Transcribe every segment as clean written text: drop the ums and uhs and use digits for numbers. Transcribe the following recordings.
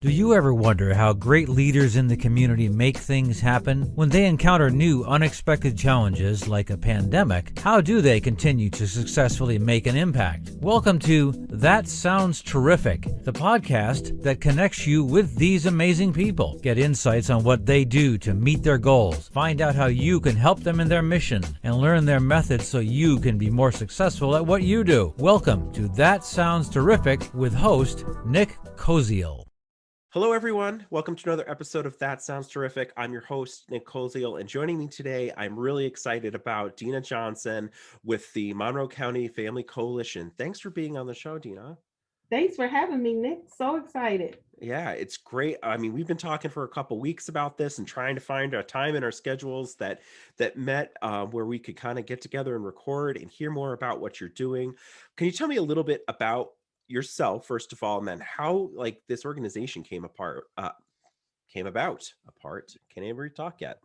Do you ever wonder how great leaders in the community make things happen? When they encounter new, unexpected challenges like a pandemic, how do they continue to successfully make an impact? Welcome to That Sounds Terrific, the podcast that connects you with these amazing people. Get insights on what they do to meet their goals, find out how you can help them in their mission, and learn their methods so you can be more successful at what you do. Welcome to That Sounds Terrific with host Nick Koziel. Hello, everyone. Welcome to another episode of That Sounds Terrific. I'm your host, Nick Koziel, and joining me today, I'm really excited about Dina Johnson with the Monroe County Family Coalition. Thanks for being on the show, Dina. Thanks for having me, Nick. So excited. Yeah, it's great. I mean, we've been talking for a couple weeks about this and trying to find a time in our schedules that met where we could kind of get together and record and hear more about what you're doing. Can you tell me a little bit about yourself, first of all, and then how this organization came about? Can't even talk yet.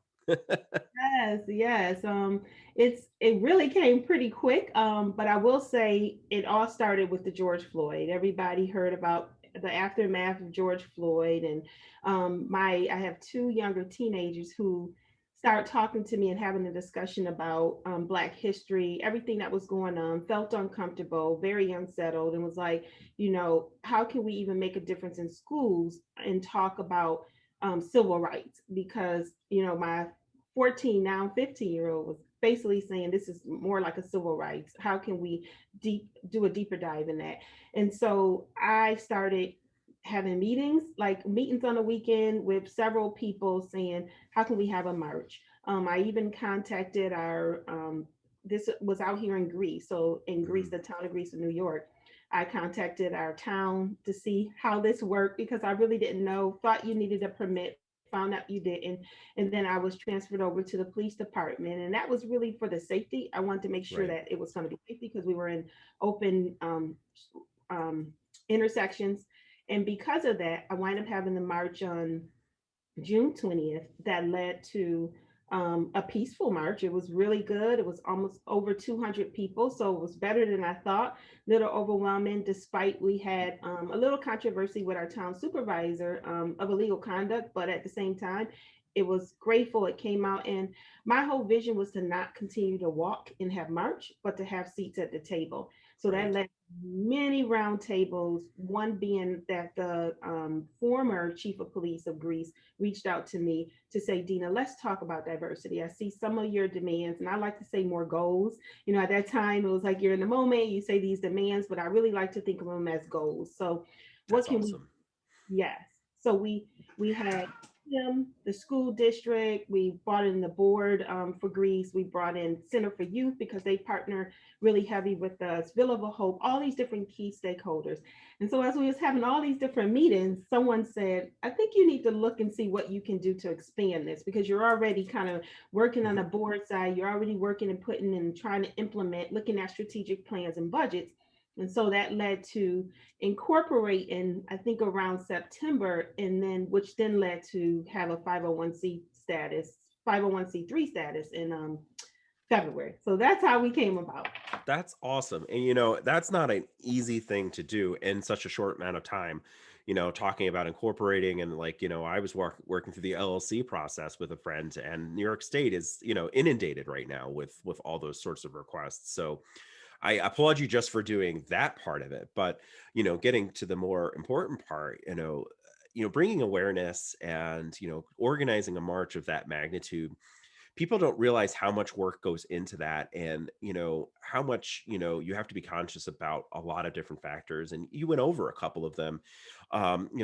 Yes. It really came pretty quick. But I will say it all started with the George Floyd. Everybody heard about the aftermath of George Floyd, and I have two younger teenagers who start talking to me and having a discussion about Black history, everything that was going on, felt uncomfortable, very unsettled, and was like, how can we even make a difference in schools and talk about civil rights? Because, my 14, now 15-year-old was basically saying this is more like a civil rights. How can we do a deeper dive in that? And so I started having meetings on the weekend with several people saying, how can we have a march? I even contacted this was out here in Greece. So in Greece, the town of Greece in New York, I contacted our town to see how this worked because I really didn't know, thought you needed a permit, found out you didn't. And then I was transferred over to the police department. And that was really for the safety. I wanted to make sure that it was going to be safe because we were in open intersections. And because of that, I wound up having the march on June 20th that led to a peaceful march. It was really good. It was almost over 200 people. So it was better than I thought, a little overwhelming, despite we had a little controversy with our town supervisor of illegal conduct. But at the same time, it was grateful it came out. And my whole vision was to not continue to walk and have march, but to have seats at the table. So that led to many round tables, one being that the former chief of police of Greece reached out to me to say, Dina, let's talk about diversity. I see some of your demands, and I like to say more goals. At that time, it was like you're in the moment, you say these demands, but I really like to think of them as goals. So what can we? Yes. So we had the school district, we brought in the board for Greece, we brought in Center for Youth because they partner really heavy with us, Villa of Hope, all these different key stakeholders. And so as we was having all these different meetings, someone said, I think you need to look and see what you can do to expand this because you're already kind of working on the board side, you're already working and putting and trying to implement, looking at strategic plans and budgets. And so that led to incorporating, I think around September, and then which then led to have a 501c3 status in February. So that's how we came about. That's awesome. And, that's not an easy thing to do in such a short amount of time. Talking about incorporating and I was working through the LLC process with a friend, and New York State is, inundated right now with all those sorts of requests. So I applaud you just for doing that part of it, but getting to the more important part, bringing awareness and organizing a march of that magnitude. People don't realize how much work goes into that, and how much you have to be conscious about a lot of different factors. And you went over a couple of them.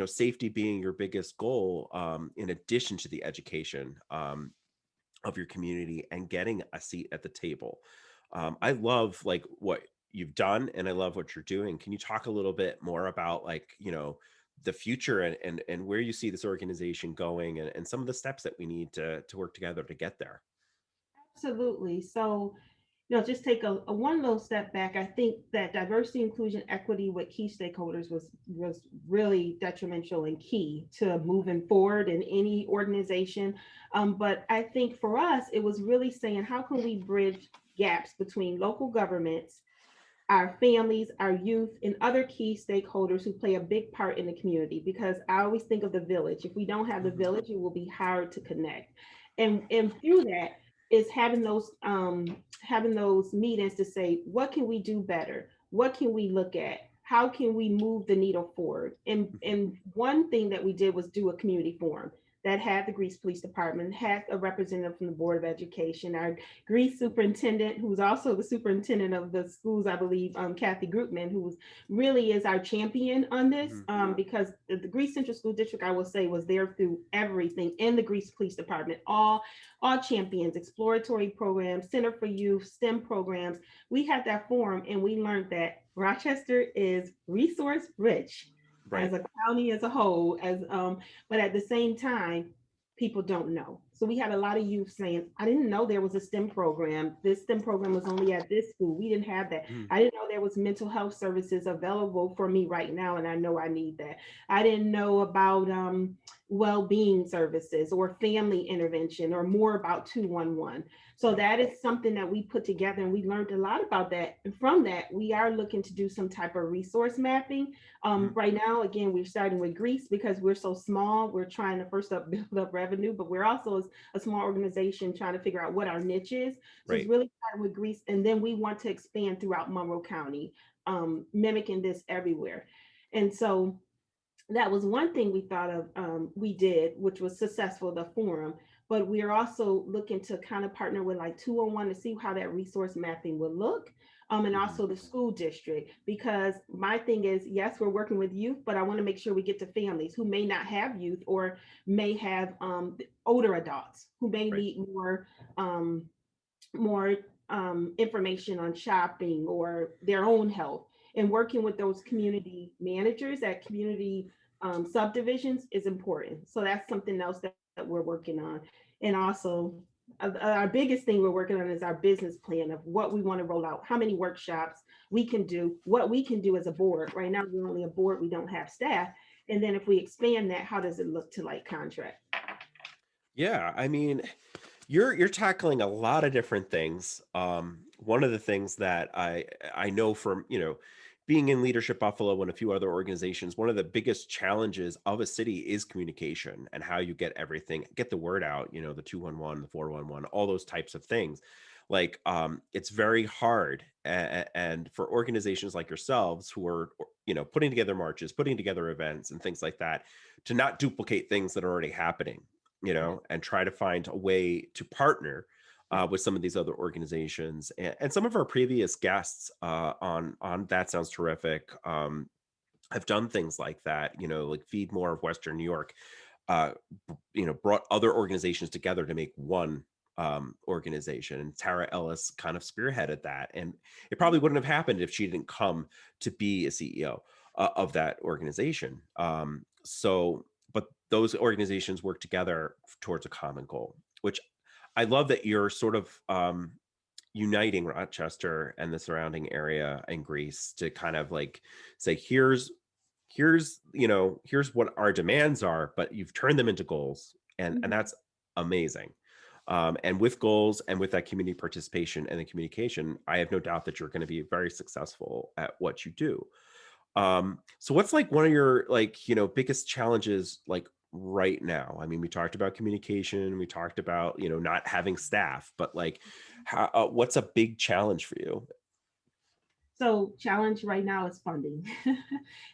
Safety being your biggest goal, in addition to the education of your community and getting a seat at the table. I love what you've done, and I love what you're doing. Can you talk a little bit more about the future and where you see this organization going, and some of the steps that we need to work together to get there? Absolutely. So, just take a one little step back. I think that diversity, inclusion, equity with key stakeholders was really detrimental and key to moving forward in any organization. But I think for us, it was really saying, how can we bridge gaps between local governments our families, our youth, and other key stakeholders who play a big part in the community. Because I always think of the village. If we don't have the Mhm. village, it will be hard to connect. And through that is having those meetings to say, what can we do better? What can we look at? How can we move the needle forward? And one thing that we did was do a community forum that had the Greece Police Department, had a representative from the Board of Education, our Greece superintendent, who's also the superintendent of the schools, I believe, Kathy Grootman, who really is our champion on this, Mhm. because the Greece Central School District, I will say, was there through everything in the Greece Police Department, all champions, exploratory programs, Center for Youth, STEM programs. We had that forum and we learned that Rochester is resource rich as Right. a county as a whole, but at the same time, people don't know. So we had a lot of youth saying, I didn't know there was a STEM program. This STEM program was only at this school. We didn't have that. Mhm. I didn't know there was mental health services available for me right now, and I know I need that. I didn't know about well-being services or family intervention or more about 211. So Right. that is something that we put together and we learned a lot about that. And from that, we are looking to do some type of resource mapping. Mhm. Right now, again, we're starting with Greece because we're so small. We're trying to first up build up revenue, but we're also a small organization trying to figure out what our niche is. So it's Right. really starting with Greece, and then we want to expand throughout Monroe County, mimicking this everywhere. And so that was one thing we thought of, we did, which was successful, the forum. But we are also looking to kind of partner with like 201 to see how that resource mapping would look. And Mhm. also the school district, because my thing is, yes, we're working with youth, but I want to make sure we get to families who may not have youth or may have older adults who may Right. need um, more information on shopping or their own health, and working with those community managers at community subdivisions is important. So that's something else that we're working on. And also, our biggest thing we're working on is our business plan of what we want to roll out, how many workshops we can do, what we can do as a board. Right now, we're only a board, we don't have staff. And then if we expand that, how does it look to like contract? Yeah, I mean, you're tackling a lot of different things. One of the things that I know from, being in Leadership Buffalo and a few other organizations, one of the biggest challenges of a city is communication and how you get the word out, the 211, the 411, all those types of things. Like, it's very hard. And for organizations like yourselves who are, putting together marches, putting together events and things like that, to not duplicate things that are already happening, Yes, and try to find a way to partner yes. with some of these other organizations. And some of our previous guests on That Sounds Terrific have done things like that. Like Feed More of Western New York, uh, brought other organizations together to make one organization. And Tara Ellis kind of spearheaded that. And it probably wouldn't have happened if she didn't come to be a CEO of that organization. But those organizations work together towards a common goal, which I love that you're sort of uniting Rochester and the surrounding area and Greece to kind of like say, here's what our demands are, but you've turned them into goals, and Mhm. that's amazing. And with goals and with that community participation and the communication, I have no doubt that you're going to be very successful at what you do. So what's like one of your like, biggest challenges like right now? I mean, we talked about communication, we talked about, not having staff, but like what's a big challenge for you? So challenge right now is funding.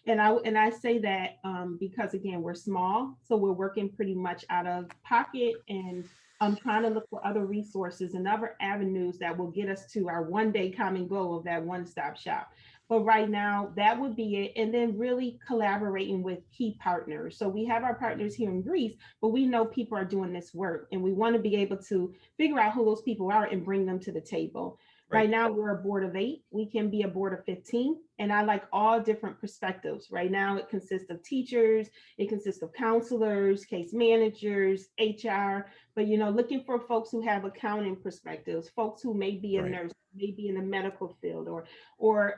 And I say that because again, we're small, so we're working pretty much out of pocket, and I'm trying to look for other resources and other avenues that will get us to our one day common goal of that one-stop shop. But right now, that would be it. And then really collaborating with key partners. So we have our partners here in Greece, but we know people are doing this work, and we want to be able to figure out who those people are and bring them to the table. Right. Right now, we're a board of 8. We can be a board of 15. And I like all different perspectives. Right now, it consists of teachers, it consists of counselors, case managers, HR, but looking for folks who have accounting perspectives, folks who may be a Right. nurse, may be in the medical field, or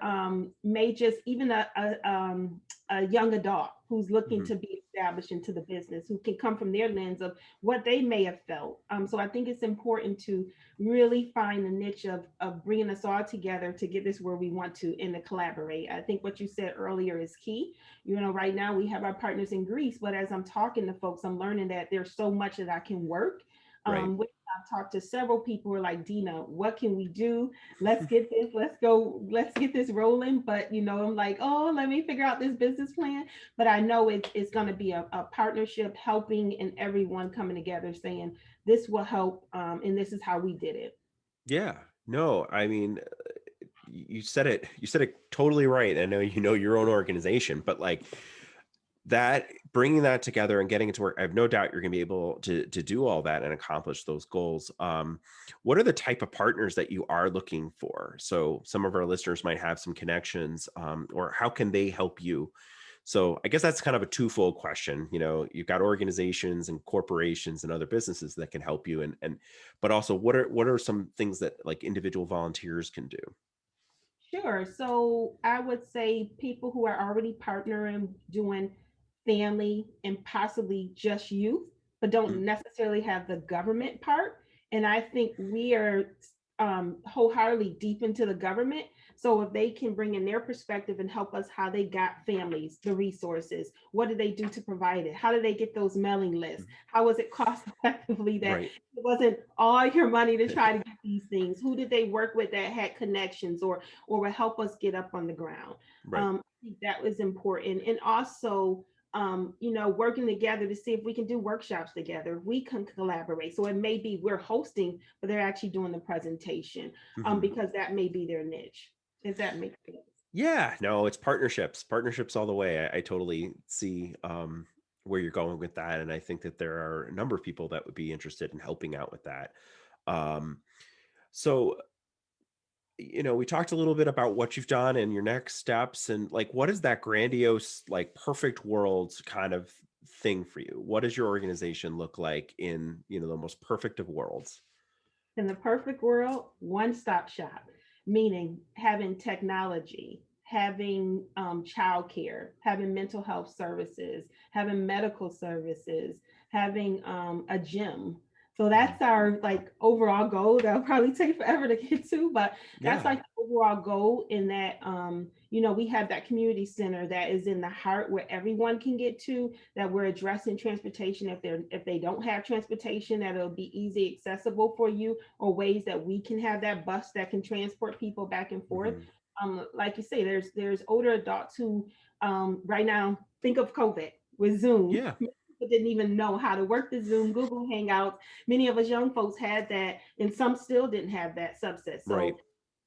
may just even a young adult who's looking Mhm. to be established into the business, who can come from their lens of what they may have felt. So I think it's important to really find the niche of bringing us all together to get this where we want to and to collaborate. I think what you said earlier is key. Right now we have our partners in Greece, but as I'm talking to folks, I'm learning that there's so much that I can work. Right. I've talked to several people who are like, Dina, what can we do? Let's get this, let's go, let's get this rolling. But I'm like, oh, let me figure out this business plan. But I know it's going to be a partnership, helping, and everyone coming together saying this will help, and this is how we did it. Yeah. No, I mean, you said it totally right. I know you know your own organization, but like that, bringing that together and getting it to work, I have no doubt you're going to be able to do all that and accomplish those goals. What are the type of partners that you are looking for? So some of our listeners might have some connections, or how can they help you? So I guess that's kind of a twofold question. You've got organizations and corporations and other businesses that can help you, but also what are some things that like individual volunteers can do? Sure. So I would say people who are already partnering, doing family and possibly just youth, but don't Mhm. necessarily have the government part. And I think we are wholeheartedly deep into the government. So if they can bring in their perspective and help us how they got families, the resources, what did they do to provide it? How did they get those mailing lists? How was it cost effectively that Right. it wasn't all your money to try to get these things? Who did they work with that had connections or will help us get up on the ground? Right. I think that was important. And also, working together to see if we can do workshops together. We can collaborate. So it may be we're hosting, but they're actually doing the presentation, Mhm. because that may be their niche. If that makes sense. Yeah, no, it's partnerships all the way. I totally see where you're going with that. And I think that there are a number of people that would be interested in helping out with that. Um, so, we talked a little bit about what you've done and your next steps and like, what is that grandiose, like perfect world kind of thing for you? What does your organization look like in, the most perfect of worlds? In the perfect world, one-stop shop, meaning having technology, having childcare, having mental health services, having medical services, having a gym. So Mhm. that's our like overall goal. That'll probably take forever to get to, but that's Yeah. like the overall goal. In that, we have that community center that is in the heart where everyone can get to, that we're addressing transportation if they don't have transportation, that it'll be easy accessible for you, or ways that we can have that bus that can transport people back and forth. Mhm. Like you say, there's older adults who right now think of COVID with Zoom. Yeah. People didn't even know how to work the Zoom, Google Hangouts. Many of us young folks had that, and some still didn't have that subset. Right. So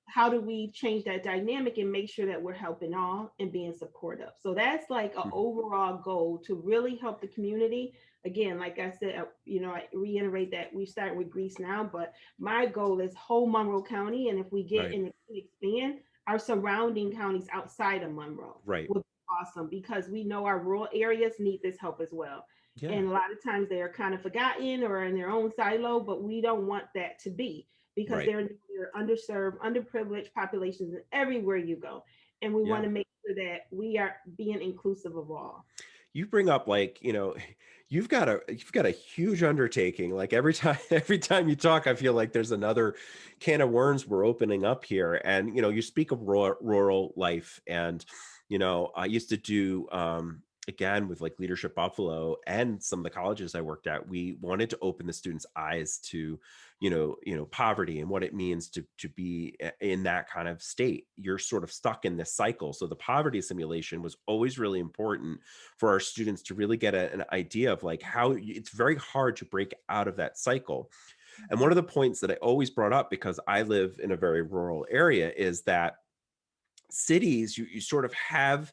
how do we change that dynamic and make sure that we're helping all and being supportive? So that's like an Mhm. overall goal to really help the community. Again, like I said, I reiterate that we start with Greece now, but my goal is whole Monroe County. And if we get Right. and expand our surrounding counties outside of Monroe Right. would be awesome, because we know our rural areas need this help as well. Yeah. And a lot of times they are kind of forgotten or in their own silo, but we don't want that to be, because Right. they're underserved, underprivileged populations everywhere you go. And we want Yeah. to make sure that we are being inclusive of all. You bring up like, you've got a huge undertaking. Like every time every time you talk, I feel like there's another can of worms we're opening up here. And you speak of rural life, and I used to do again with like Leadership Buffalo and some of the colleges I worked at, we wanted to open the students' eyes to poverty and what it means to be in that kind of state. You're sort of stuck in this cycle. So the poverty simulation was always really important for our students to really get an idea of like how it's very hard to break out of that cycle. And one of the points that I always brought up, because I live in a very rural area, is that cities, you sort of have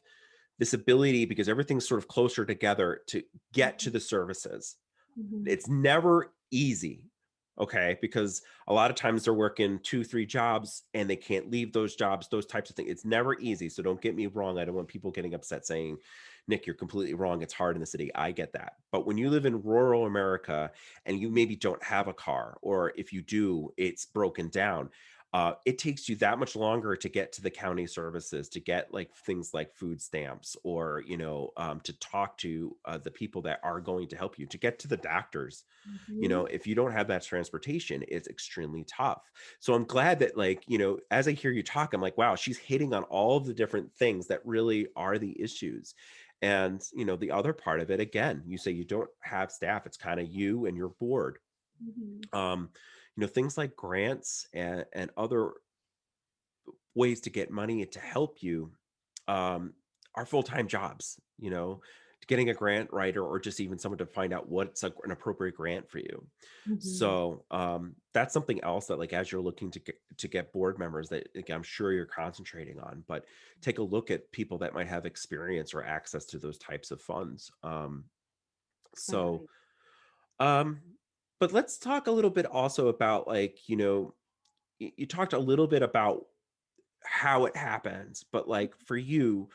this ability, because everything's sort of closer together, to get to the services. Mhm. It's never easy. Okay. Because a lot of times they're working 2, 3 jobs and they can't leave those jobs, those types of things. It's never easy. So don't get me wrong. I don't want people getting upset saying, Nick, you're completely wrong. It's hard in the city. I get that. But when you live in rural America and you maybe don't have a car, or if you do, it's broken down, it takes you that much longer to get to the county services, to get like things like food stamps, or to talk to the people that are going to help you, to get to the doctors. Mhm. If you don't have that transportation, it's extremely tough. So I'm glad that, like, as I hear you talk, I'm like, wow, she's hitting on all of the different things that really are the issues. And the other part of it, again, you say you don't have staff, it's kind of you and your board. Mhm. um Things like grants and other ways to get money to help you um are full-time jobs. Getting a grant writer, or just even someone to find out what's an appropriate grant for you. Mhm. So that's something else that, like, as you're looking to get board members, that, like, I'm sure you're concentrating on. But take a look at people that might have experience or access to those types of funds. So Right. um but let's talk a little bit also about, like, you talked a little bit about how it happens, but, like, for you,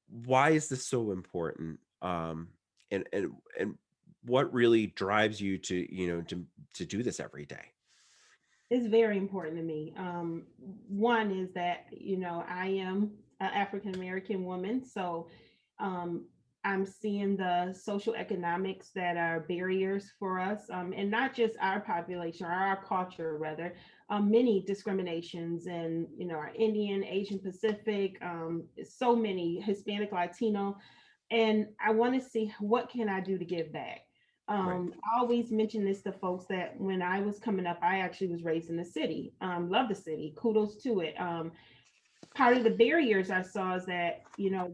why is this so important? And what really drives you to do this every day? It's very important to me. One is that, I am an African American woman. So um, I'm seeing the social economics that are barriers for us, and not just our population or our culture, rather, many discriminations and, our Indian, Asian Pacific, so many Hispanic, Latino. And I want to see what can I do to give back. Right. I always mention this to folks that when I was coming up, I actually was raised in the city. Love the city. Kudos to it. Part of the barriers I saw is that,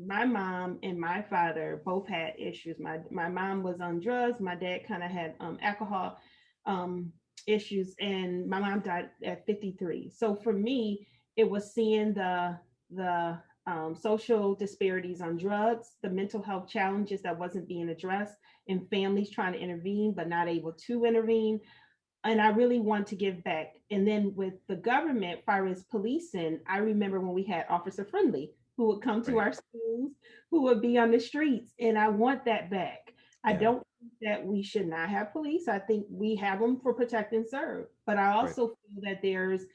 my mom and my father both had issues. My mom was on drugs. My dad kind of had alcohol um, issues, and my mom died at 53. So for me, it was seeing the social disparities on drugs, the mental health challenges that wasn't being addressed, and families trying to intervene but not able to intervene. And I really want to give back. And then with the government, far as policing, I remember when we had Officer Friendly, who would come to Right. our schools, who would be on the streets, and I want that back. I Yeah. don't think that we should not have police. I think we have them for protect and serve. But I Right. also feel that there's,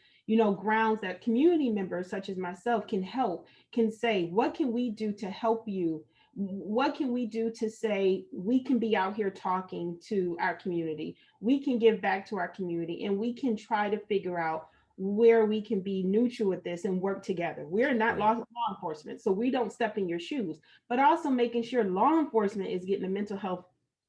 grounds that community members such as myself can help, can say, what can we do to help you? What can we do to say we can be out here talking to our community? We can give back to our community, and we can try to figure out where we can be neutral with this and work together. We're not Right. law enforcement, so we don't step in your shoes, but also making sure law enforcement is getting the mental health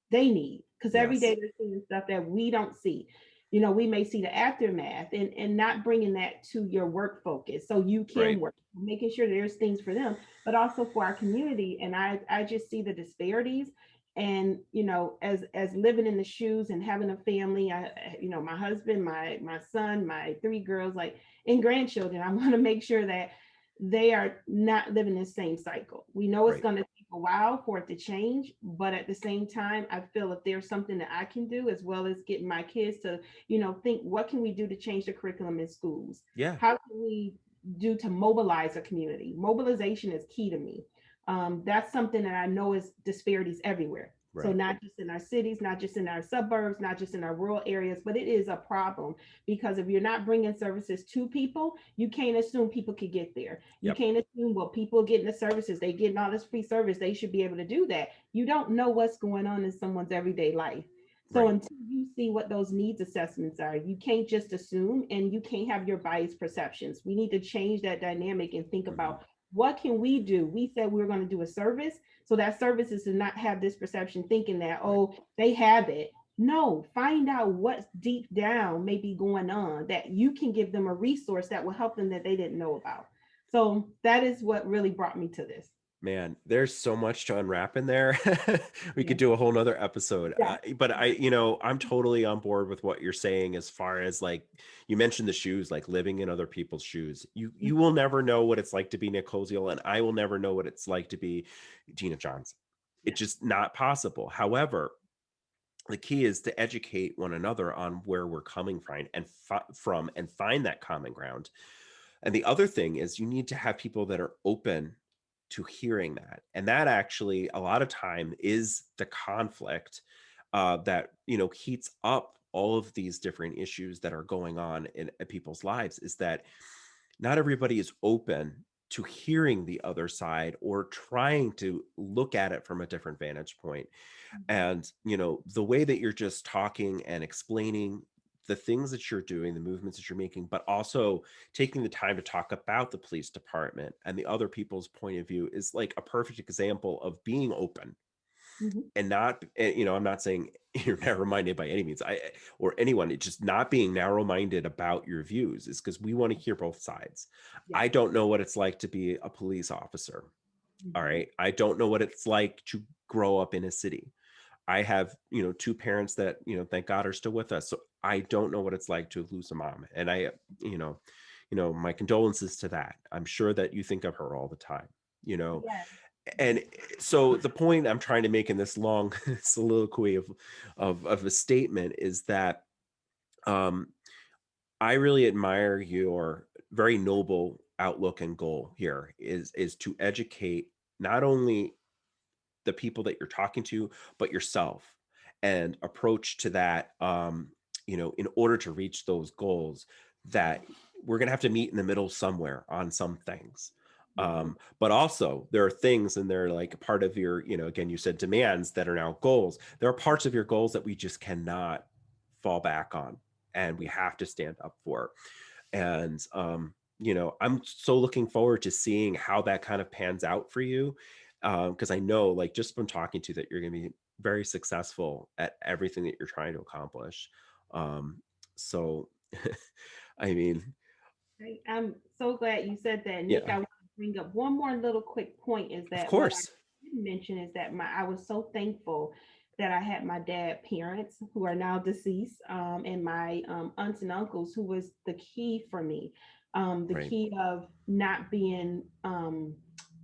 they need, because every day Yes. they're seeing stuff that we don't see. We may see the aftermath, and not bringing that to your work focus so you can Right. work, making sure there's things for them, but also for our community. And I just see the disparities. And as living in the shoes and having a family, my husband, my son, my three girls, like, and grandchildren, I want to make sure that they are not living the same cycle. We know it's Right. going to take a while for it to change, but at the same time, I feel if there's something that I can do, as well as getting my kids to, think, what can we do to change the curriculum in schools? Yeah. How can we do to mobilize a community? Mobilization is key to me. That's something that I know is disparities everywhere. So Right. not just in our cities, not just in our suburbs, not just in our rural areas, but it is a problem, because if you're not bringing services to people, you can't assume people could get there. You Yep. can't assume, well, people getting the services, they getting all this free service, they should be able to do that. You don't know what's going on in someone's everyday life. So Right. until you see what those needs assessments are, you can't just assume, and you can't have your biased perceptions. We need to change that dynamic and think Mhm. about, what can we do? We said we were going to do a service, so that service is to not have this perception thinking that, Right. oh, they have it. No, find out what's deep down may be going on, that you can give them a resource that will help them that they didn't know about. So that is what really brought me to this. Man, there's so much to unwrap in there. We Yeah. could do a whole nother episode. Yeah. But I'm totally on board with what you're saying, as far as, like, you mentioned the shoes, like living in other people's shoes. You will never know what it's like to be Nick Koziel, and I will never know what it's like to be Dina Johnson. Yeah. It's just not possible. However, the key is to educate one another on where we're coming from, and find that common ground. And the other thing is, you need to have people that are open to hearing that. And that actually, a lot of time, is the conflict that heats up all of these different issues that are going on in people's lives is that not everybody is open to hearing the other side or trying to look at it from a different vantage point. Mhm. And, the way that you're just talking and explaining the things that you're doing, the movements that you're making, but also taking the time to talk about the police department and the other people's point of view is like a perfect example of being open Mhm. and not, I'm not saying you're narrow-minded by any means, or anyone, it's just not being narrow-minded about your views is because we want to hear both sides. Yes. I don't know what it's like to be a police officer. All Mhm. right. I don't know what it's like to grow up in a city. I have, two parents that, thank God are still with us. So I don't know what it's like to lose a mom. And you know, my condolences to that. I'm sure that you think of her all the time, you know. Yes. And so the point I'm trying to make in this long soliloquy of a statement is that um I really admire your very noble outlook and goal here is to educate not only the people that you're talking to, but yourself, and approach to that, in order to reach those goals, that we're going to have to meet in the middle somewhere on some things. Mhm. But also there are things, and they're like part of your, again, you said demands that are now goals. There are parts of your goals that we just cannot fall back on, and we have to stand up for. And I'm so looking forward to seeing how that kind of pans out for you, because I know, like, just from talking to you, that you're going to be very successful at everything that you're trying to accomplish. So I mean, I'm so glad you said that, Nick. yeah, I want to bring up one more little quick point is of that what I course. didn't mention is that I was so thankful that I had my dad parents who are now deceased, and my aunts and uncles who was the key for me, the Right. key of not being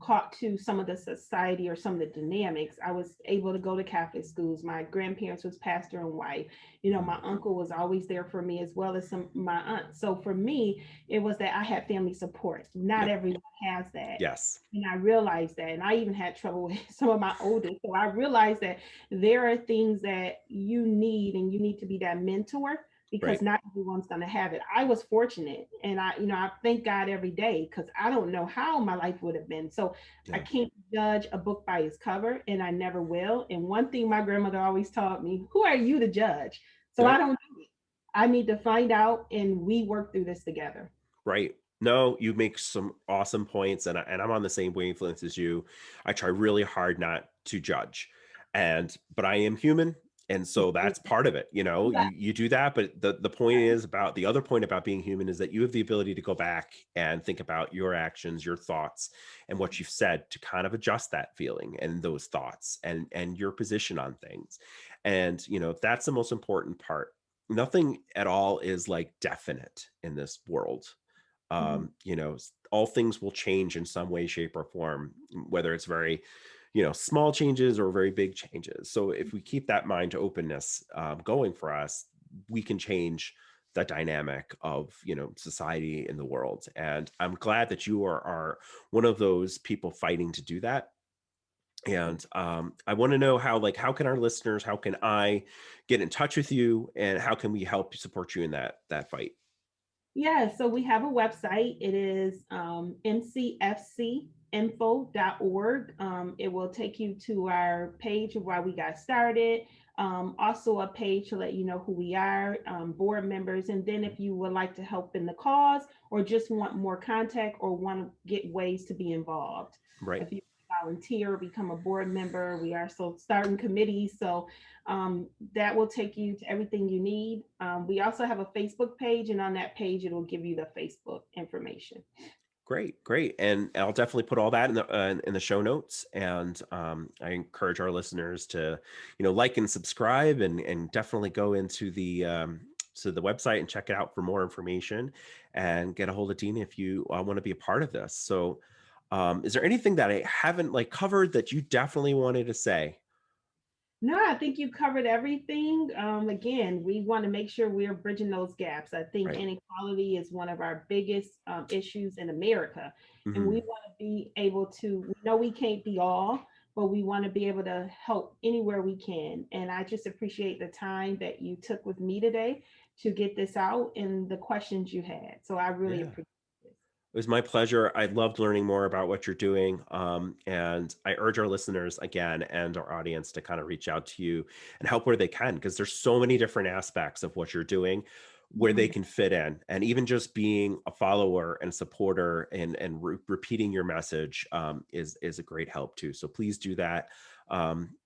caught to some of the society or some of the dynamics. I was able to go to Catholic schools. My grandparents was pastor and wife. Mhm. My uncle was always there for me as well as some my aunts. So for me, it was that I had family support. Not Yep. everyone has that. Yes. And I realized that. And I even had trouble with some of my oldest. So I realized that there are things that you need, and you need to be that mentor because Right. not everyone's going to have it. I was fortunate, and I thank God every day because I don't know how my life would have been. So I Yeah. can't judge a book by its cover, and I never will. And one thing my grandmother always taught me, who are you to judge? So I Yep. don't do it. I need to find out, and we work through this together. Right. No, you make some awesome points, and I'm on the same wavelength as you. I try really hard not to judge, but I am human, and so that's part of it. You do that, but the point is, about the other point about being human, is that you have the ability to go back and think about your actions, your thoughts, and what you've said, to kind of adjust that feeling and those thoughts and your position on things. And that's the most important part. Nothing at all is like definite in this world. Mhm. All things will change in some way, shape, or form, whether it's very, small changes or very big changes. So if we keep that mind to openness going for us, we can change the dynamic of, society in the world. And I'm glad that you are one of those people fighting to do that. And I want to know how can our listeners, how can I get in touch with you, and how can we help support you in that fight? Yeah, so we have a website. It is mcfcinfo.org. It will take you to our page of why we got started. Also, a page to let you know who we are, board members. And then, if you would like to help in the cause or just want more contact or want to get ways to be involved, Right. if you volunteer, become a board member, we are so starting committees. So that will take you to everything you need. We also have a Facebook page, and on that page, it'll give you the Facebook information. Great, great, and I'll definitely put all that in the show notes. And I encourage our listeners to, like and subscribe, and definitely go into the website and check it out for more information, and get a hold of Dina if you want to be a part of this. So, is there anything that I haven't like covered that you definitely wanted to say? No, I think you covered everything. Again, we want to make sure we're bridging those gaps. I think Right. inequality is one of our biggest issues in America, and we Hmm. want to be able to. We know we can't be all, but we want to be able to help anywhere we can. And I just appreciate the time that you took with me today to get this out and the questions you had. So I really Yeah. appreciate it. It was my pleasure. I loved learning more about what you're doing. And I urge our listeners again and our audience to kind of reach out to you and help where they can, because there's so many different aspects of what you're doing where they can fit in. And even just being a follower and supporter and repeating your message is a great help too. So please do that.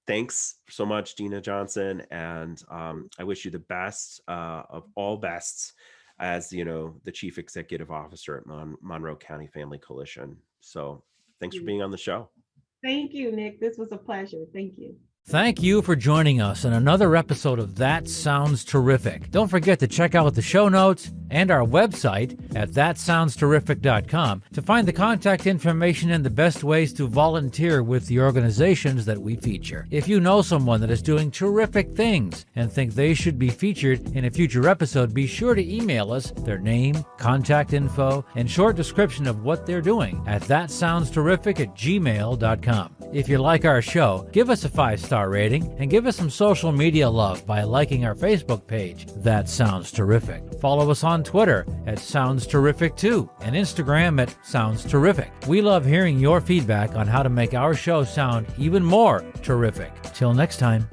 Thanks so much, Dina Johnson. And I wish you the best of all bests as the chief executive officer at Monroe County Family Coalition. So thanks for being on the show. Thank you, Nick. This was a pleasure. Thank you. Thank you for joining us in another episode of That Sounds Terrific. Don't forget to check out the show notes and our website at thatsoundsterrific.com to find the contact information and the best ways to volunteer with the organizations that we feature. If you know someone that is doing terrific things and think they should be featured in a future episode, be sure to email us their name, contact info, and short description of what they're doing at thatsoundsterrific@gmail.com. If you like our show, give us a 5-star rating and give us some social media love by liking our Facebook page, That Sounds Terrific. Follow us on Twitter at Sounds Terrific 2 and Instagram at Sounds Terrific. We love hearing your feedback on how to make our show sound even more terrific. Till next time.